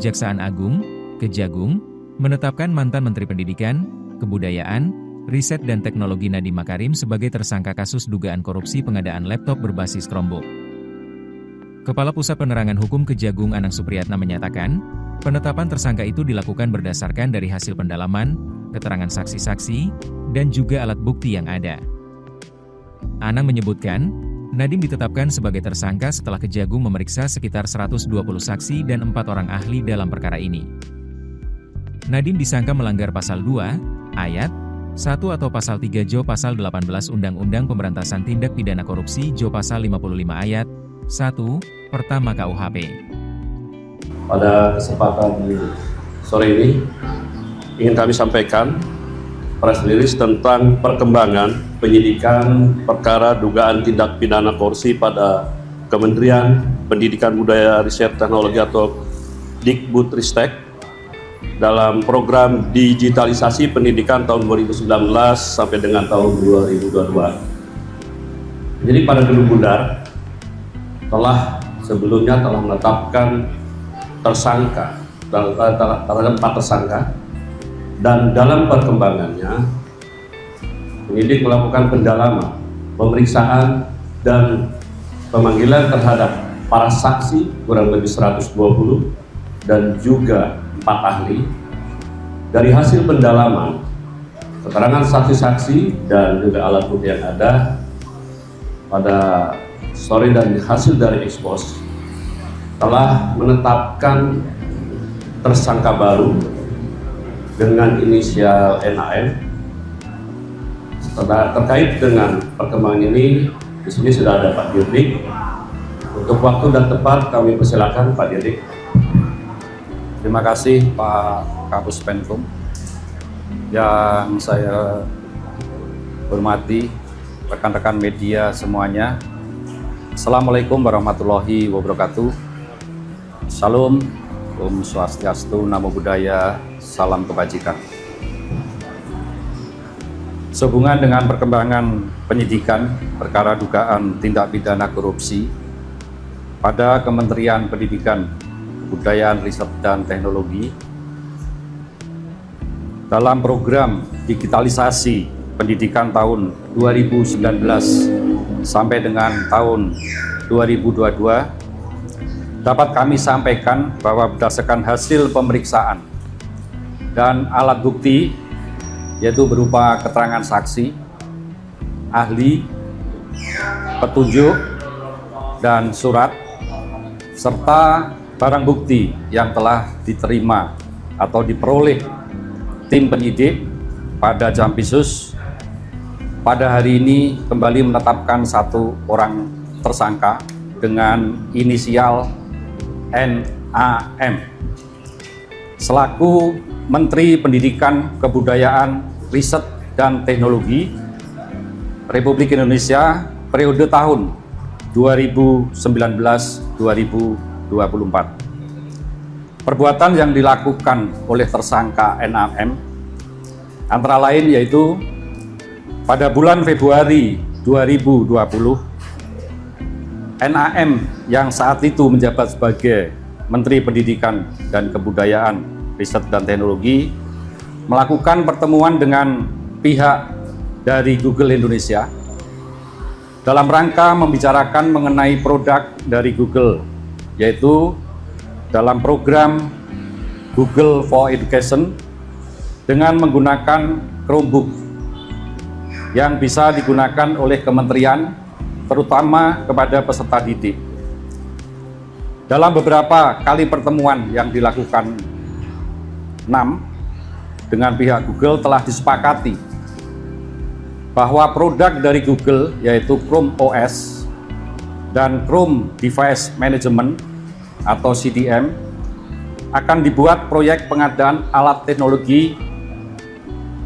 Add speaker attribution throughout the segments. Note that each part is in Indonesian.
Speaker 1: Kejaksaan Agung, Kejagung, menetapkan mantan Menteri Pendidikan, Kebudayaan, Riset dan Teknologi Nadiem Makarim sebagai tersangka kasus dugaan korupsi pengadaan laptop berbasis Chromebook. Kepala Pusat Penerangan Hukum Kejagung Anang Supriyatna menyatakan, penetapan tersangka itu dilakukan berdasarkan dari hasil pendalaman, keterangan saksi-saksi, dan juga alat bukti yang ada. Anang menyebutkan, Nadiem ditetapkan sebagai tersangka setelah Kejagung memeriksa sekitar 120 saksi dan 4 orang ahli dalam perkara ini. Nadiem disangka melanggar Pasal 2, Ayat 1 atau Pasal 3 Jo Pasal 18 Undang-Undang Pemberantasan Tindak Pidana Korupsi Jo Pasal 55 Ayat 1, Pertama KUHP.
Speaker 2: Pada kesempatan sore ini, ingin kami sampaikan press release tentang perkembangan penyidikan perkara dugaan tindak pidana korupsi pada Kementerian Pendidikan Budaya Riset Teknologi atau Dikbudristek dalam program digitalisasi pendidikan tahun 2019 sampai dengan tahun 2022. Jadi pada Gedung Bundar sebelumnya telah menetapkan tersangka terhadap 4 tersangka, dan dalam perkembangannya penyidik melakukan pendalaman, pemeriksaan dan pemanggilan terhadap para saksi kurang lebih 120 dan juga 4 ahli. Dari hasil pendalaman, keterangan saksi-saksi dan juga alat bukti yang ada pada sore dan hasil dari ekspos telah menetapkan tersangka baru dengan inisial NAM. Terkait dengan perkembangan ini, di sini sudah ada Pak Dirdik. Untuk waktu dan tempat kami persilakan Pak Dirdik.
Speaker 3: Terima kasih Pak Kapus Penkum. Yang saya hormati rekan-rekan media semuanya. Assalamualaikum warahmatullahi wabarakatuh. Salam, Om Swastiastu, Namo Buddhaya, salam kebajikan. Sehubungan dengan perkembangan penyidikan perkara dugaan tindak pidana korupsi pada Kementerian Pendidikan, Kebudayaan, Riset dan Teknologi dalam program digitalisasi pendidikan tahun 2019 sampai dengan tahun 2022, dapat kami sampaikan bahwa berdasarkan hasil pemeriksaan dan alat bukti, yaitu berupa keterangan saksi, ahli, petunjuk, dan surat, serta barang bukti yang telah diterima atau diperoleh tim penyidik pada Jampisus, pada hari ini kembali menetapkan 1 orang tersangka dengan inisial NAM selaku Menteri Pendidikan, Kebudayaan, Riset dan Teknologi Republik Indonesia periode tahun 2019-2024. Perbuatan yang dilakukan oleh tersangka NAM antara lain yaitu pada bulan Februari 2020, NAM yang saat itu menjabat sebagai Menteri Pendidikan dan Kebudayaan, Riset dan Teknologi melakukan pertemuan dengan pihak dari Google Indonesia dalam rangka membicarakan mengenai produk dari Google, yaitu dalam program Google for Education dengan menggunakan Chromebook yang bisa digunakan oleh kementerian, terutama kepada peserta didik. Dalam beberapa kali pertemuan yang dilakukan NAM dengan pihak Google telah disepakati bahwa produk dari Google yaitu Chrome OS dan Chrome Device Management atau CDM akan dibuat proyek pengadaan alat teknologi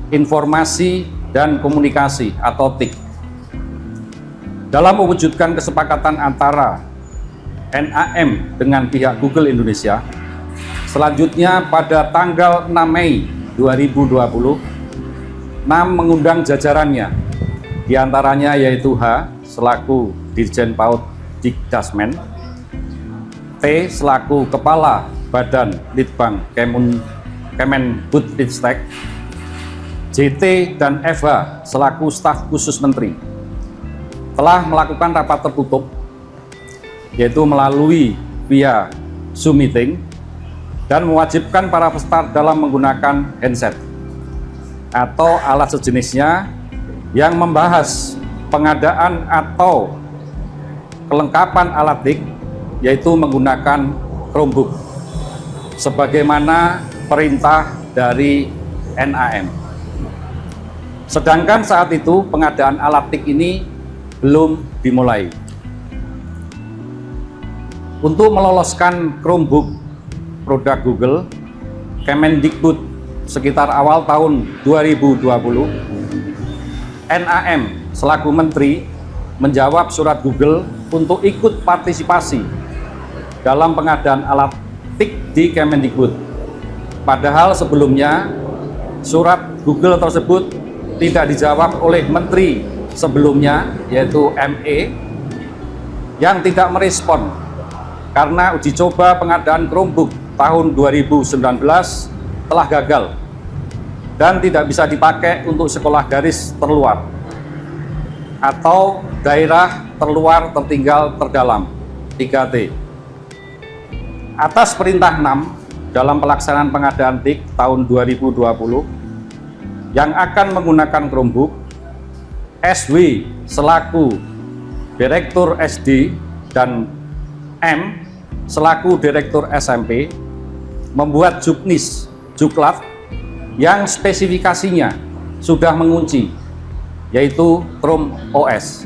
Speaker 3: informasi dan komunikasi atau TIK. Dalam mewujudkan kesepakatan antara NAM dengan pihak Google Indonesia, selanjutnya pada tanggal 6 Mei 2020, NAM mengundang jajarannya, diantaranya yaitu H selaku Dirjen PAUD Dikdasmen, T selaku Kepala Badan Litbang Kemendikbudristek, JT dan FH selaku staf khusus Menteri telah melakukan rapat tertutup, yaitu melalui via Zoom meeting, dan mewajibkan para peserta dalam menggunakan handset atau alat sejenisnya yang membahas pengadaan atau kelengkapan alat TIK, yaitu menggunakan Chromebook sebagaimana perintah dari NAM. Sedangkan saat itu pengadaan alat TIK ini belum dimulai. Untuk meloloskan Chromebook produk Google, Kemendikbud sekitar awal tahun 2020, NAM selaku Menteri menjawab surat Google untuk ikut partisipasi dalam pengadaan alat TIK di Kemendikbud. Padahal sebelumnya surat Google tersebut tidak dijawab oleh Menteri sebelumnya, yaitu ME, yang tidak merespon karena uji coba pengadaan Chromebook tahun 2019 telah gagal dan tidak bisa dipakai untuk sekolah garis terluar atau daerah terluar tertinggal terdalam 3T. Atas perintah 6 dalam pelaksanaan pengadaan TIK tahun 2020 yang akan menggunakan Chromebook, SW selaku Direktur SD dan M selaku Direktur SMP membuat juknis, juklat yang spesifikasinya sudah mengunci, yaitu Chrome OS.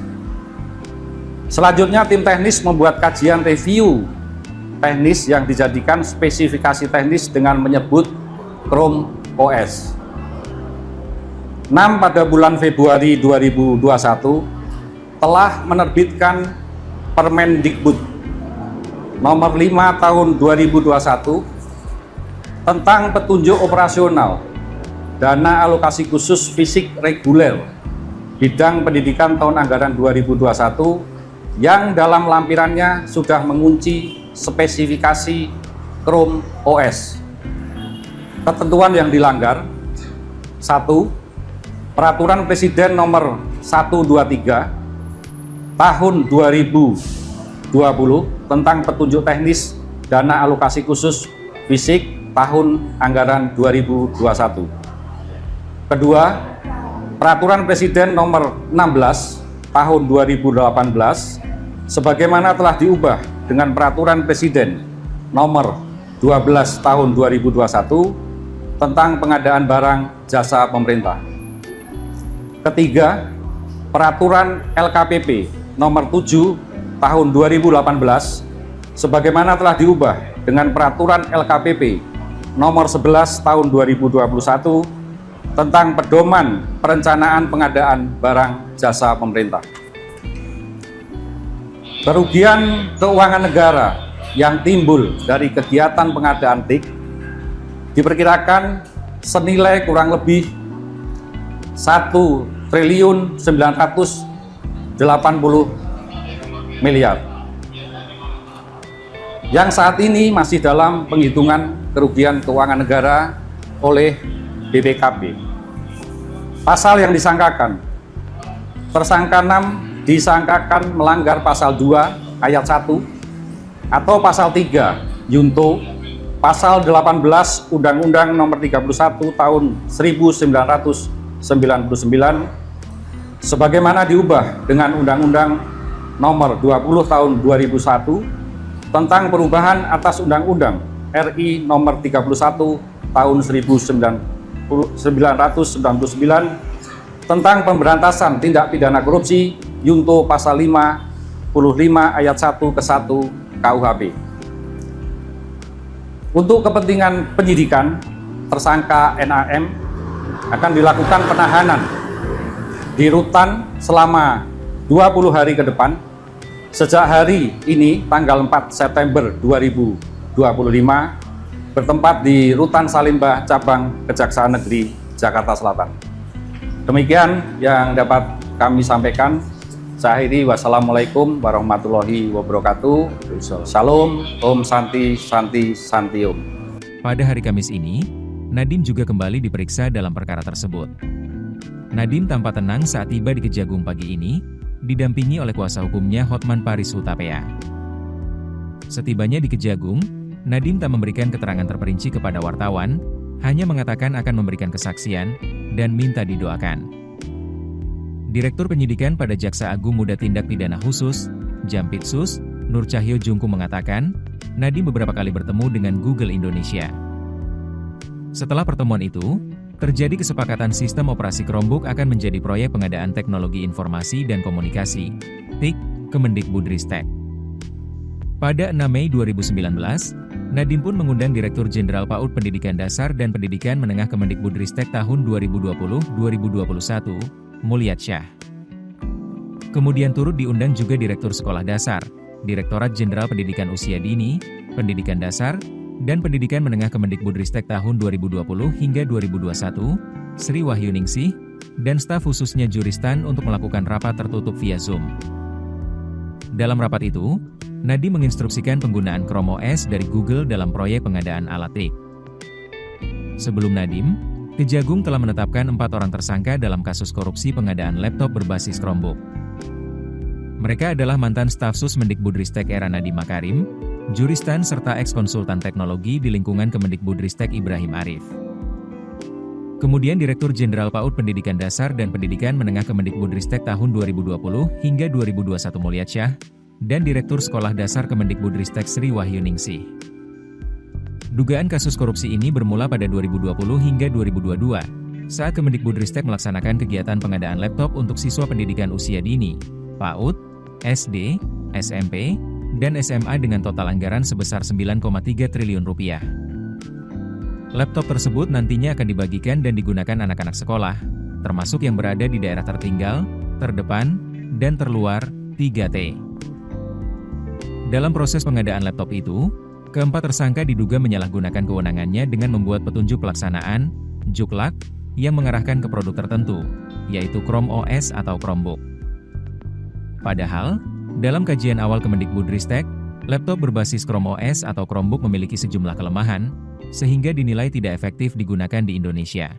Speaker 3: Selanjutnya tim teknis membuat kajian review teknis yang dijadikan spesifikasi teknis dengan menyebut Chrome OS. 6 pada bulan Februari 2021 telah menerbitkan Permendikbud nomor 5 tahun 2021 tentang petunjuk operasional dana alokasi khusus fisik reguler bidang pendidikan tahun anggaran 2021 yang dalam lampirannya sudah mengunci spesifikasi Chrome OS. Ketentuan yang dilanggar: 1. Peraturan Presiden nomor 123 tahun 2020 tentang petunjuk teknis dana alokasi khusus fisik tahun anggaran 2021. Kedua, Peraturan Presiden nomor 16 tahun 2018 sebagaimana telah diubah dengan Peraturan Presiden nomor 12 tahun 2021 tentang pengadaan barang jasa pemerintah. Ketiga, Peraturan LKPP nomor 7 tahun 2018 sebagaimana telah diubah dengan Peraturan LKPP nomor 11 tahun 2021 tentang pedoman perencanaan pengadaan barang jasa pemerintah. Kerugian keuangan negara yang timbul dari kegiatan pengadaan TIK diperkirakan senilai kurang lebih 1.980 miliar yang saat ini masih dalam penghitungan kerugian keuangan negara oleh BPKP. Pasal yang disangkakan: tersangka 6 disangkakan melanggar pasal 2 ayat 1 atau pasal 3 Yunto pasal 18 Undang-Undang nomor 31 tahun 1999 sebagaimana diubah dengan Undang-Undang nomor 20 tahun 2001 tentang perubahan atas Undang-Undang RI nomor 31 tahun 1999 tentang pemberantasan tindak pidana korupsi Yunto pasal 55 ayat 1 ke 1 KUHP. Untuk kepentingan penyidikan, tersangka NAM akan dilakukan penahanan di rutan selama 20 hari ke depan sejak hari ini tanggal 4 September 2025 bertempat di Rutan Salimba Cabang Kejaksaan Negeri Jakarta Selatan. Demikian yang dapat kami sampaikan. Saya akhiri, wassalamualaikum warahmatullahi wabarakatuh. Salam, Om Santi, Santi, Santi Om.
Speaker 1: Pada hari Kamis ini, Nadiem juga kembali diperiksa dalam perkara tersebut. Nadiem tampak tenang saat tiba di Kejagung pagi ini, didampingi oleh kuasa hukumnya Hotman Paris Hutapea. Setibanya di Kejagung, Nadiem tak memberikan keterangan terperinci kepada wartawan, hanya mengatakan akan memberikan kesaksian, dan minta didoakan. Direktur Penyidikan pada Jaksa Agung Muda Tindak Pidana Khusus, Jampitsus, Nur Cahyo Jungku mengatakan, Nadiem beberapa kali bertemu dengan Google Indonesia. Setelah pertemuan itu, terjadi kesepakatan sistem operasi Chromebook akan menjadi proyek pengadaan teknologi informasi dan komunikasi, TIK, Kemendikbudristek. Pada 6 Mei 2019, Nadiem pun mengundang Direktur Jenderal PAUD Pendidikan Dasar dan Pendidikan Menengah Kemendikbudristek tahun 2020-2021, Mulyad Syah. Kemudian turut diundang juga Direktur Sekolah Dasar, Direktorat Jenderal Pendidikan Usia Dini, Pendidikan Dasar, dan Pendidikan Menengah Kemendikbudristek tahun 2020 hingga 2021, Sri Wahyuningsih, dan staf khususnya Juristan untuk melakukan rapat tertutup via Zoom. Dalam rapat itu, Nadiem menginstruksikan penggunaan Chrome OS dari Google dalam proyek pengadaan alat TIK. Sebelum Nadiem, Kejagung telah menetapkan 4 orang tersangka dalam kasus korupsi pengadaan laptop berbasis Chromebook. Mereka adalah mantan staf sus Mendikbudristek era Nadiem Makarim, Juristan serta eks-konsultan teknologi di lingkungan Kemendikbudristek Ibrahim Arif. Kemudian Direktur Jenderal PAUD Pendidikan Dasar dan Pendidikan Menengah Kemendikbudristek tahun 2020 hingga 2021 Mulyad Syah, dan Direktur Sekolah Dasar Kemendikbudristek Sri Wahyuningsih. Dugaan kasus korupsi ini bermula pada 2020 hingga 2022, saat Kemendikbudristek melaksanakan kegiatan pengadaan laptop untuk siswa pendidikan usia dini, PAUD, SD, SMP, dan SMA dengan total anggaran sebesar 9,3 triliun rupiah. Laptop tersebut nantinya akan dibagikan dan digunakan anak-anak sekolah, termasuk yang berada di daerah tertinggal, terdepan, dan terluar, 3T. Dalam proses pengadaan laptop itu, keempat tersangka diduga menyalahgunakan kewenangannya dengan membuat petunjuk pelaksanaan, juklak, yang mengarahkan ke produk tertentu, yaitu Chrome OS atau Chromebook. Padahal, dalam kajian awal Kemendikbudristek, laptop berbasis Chrome OS atau Chromebook memiliki sejumlah kelemahan, sehingga dinilai tidak efektif digunakan di Indonesia.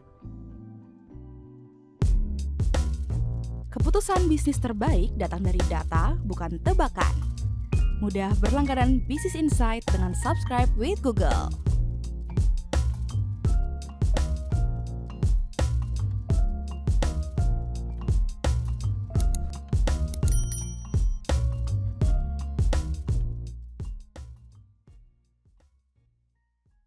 Speaker 4: Keputusan bisnis terbaik datang dari data, bukan tebakan. Mudah berlangganan Business Insight dengan subscribe with Google.